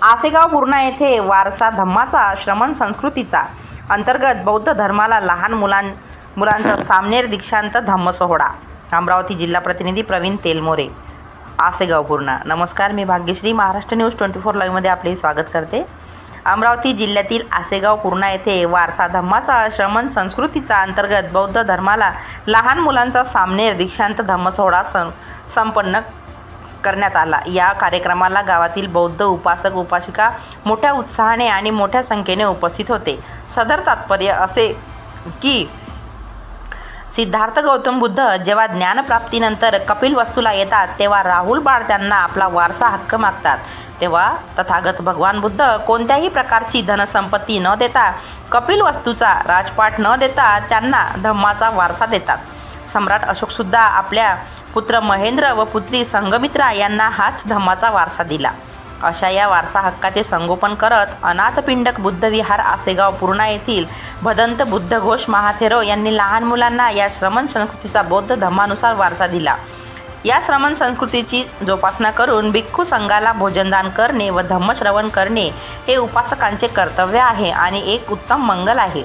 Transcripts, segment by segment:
आसेगाव पूर्णा येथे वारसा धम्माचा श्रमण संस्कृतीचा अंतर्गत बौद्ध धर्माला लहान मुलांचा सामनेर दीक्षांत धम्म सोहळा। अमरावती जिल्हा प्रतिनिधी प्रवीण तेलमोरे, आसेगाव पूर्णा। नमस्कार, मी भाग्यश्री महाराष्ट्र न्यूज 24 लाईव्ह मध्ये आपले स्वागत करते। अमरावती जिल्ह्यातील आसेगाव पूर्णा येथे वारसा धम्माचा श्रमण संस्कृतीचा अंतर्गत बौद्ध धर्माला लहान मुलांचा सामनेर दीक्षांत धम्म सोहळा संपन्न करण्यात आला। या कार्यक्रमाला गावातील बौद्ध उपासक उपासिका मोठ्या उत्साहाने आणि मोठ्या संख्येने उपस्थित होते। सदर तात्पर्य असे की सिद्धार्थ गौतम बुद्ध जेव्हा ज्ञानप्राप्तीनंतर कपिलवस्तूला येतात तेव्हा राहुल बाळ त्यांना आपला वारसा हक्क मागतात, तेव्हा तथागत भगवान बुद्ध कोणत्याही प्रकारची धनसंपत्ती न देता कपिलवस्तूचा राजपाट न देता त्यांना धम्माचा वारसा देतात। सम्राट अशोक सुद्धा आपल्या पुत्र महेंद्र व पुत्री संघमित्रा यांना हाच धम्माचा वारसा दिला। अशा या वारसा हक्काचे संगोपन करत अनाथपिंडक बुद्ध विहार आसेगाव पूर्णा येथील भदंत बुद्धघोष महाथेरो यांनी लहान मुलांना या श्रमण संस्कृतीचा बौद्ध धम्मानुसार वारसा दिला। या श्रमण संस्कृतीची जोपासना करून भिक्खू संघाला भोजनदान करणे व धम्मश्रवण करणे हे उपासकांचे कर्तव्य आहे आणि एक उत्तम मंगल आहे।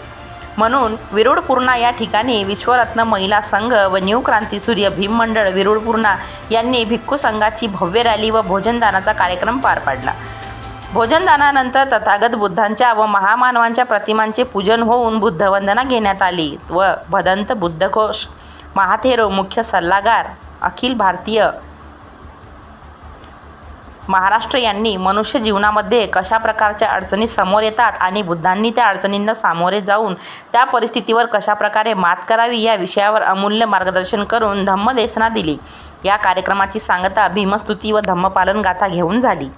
म्हणून विरुड पूर्णा या ठिकाणी विश्वरत्न महिला संघ व न्यू क्रांती सूर्य भीम मंडळ विरुड पूर्णा यांनी भिक्खू संघाची भव्य रॅली व भोजनदानाचा कार्यक्रम पार पाडला। भोजनदानानंतर तथागत बुद्धांच्या व महामानवांच्या प्रतिमांचे पूजन होऊन बुद्धवंदना घेण्यात आली व भदंत बुद्धघोष महाथेरो मुख्य सल्लागार अखिल भारतीय महाराष्ट्र यांनी मनुष्य जीवनामध्ये कशा प्रकारच्या अडचणी समोर येतात आणि बुद्धांनी त्या अडचणींना सामोरे जाऊन त्या परिस्थितीवर कशा प्रकारे मात करावी या विषयावर अमूल्य मार्गदर्शन करून धम्मदेशना दिली। या कार्यक्रमाची सांगता भीमस्तुती व धम्मपालन गाथा घेऊन झाली।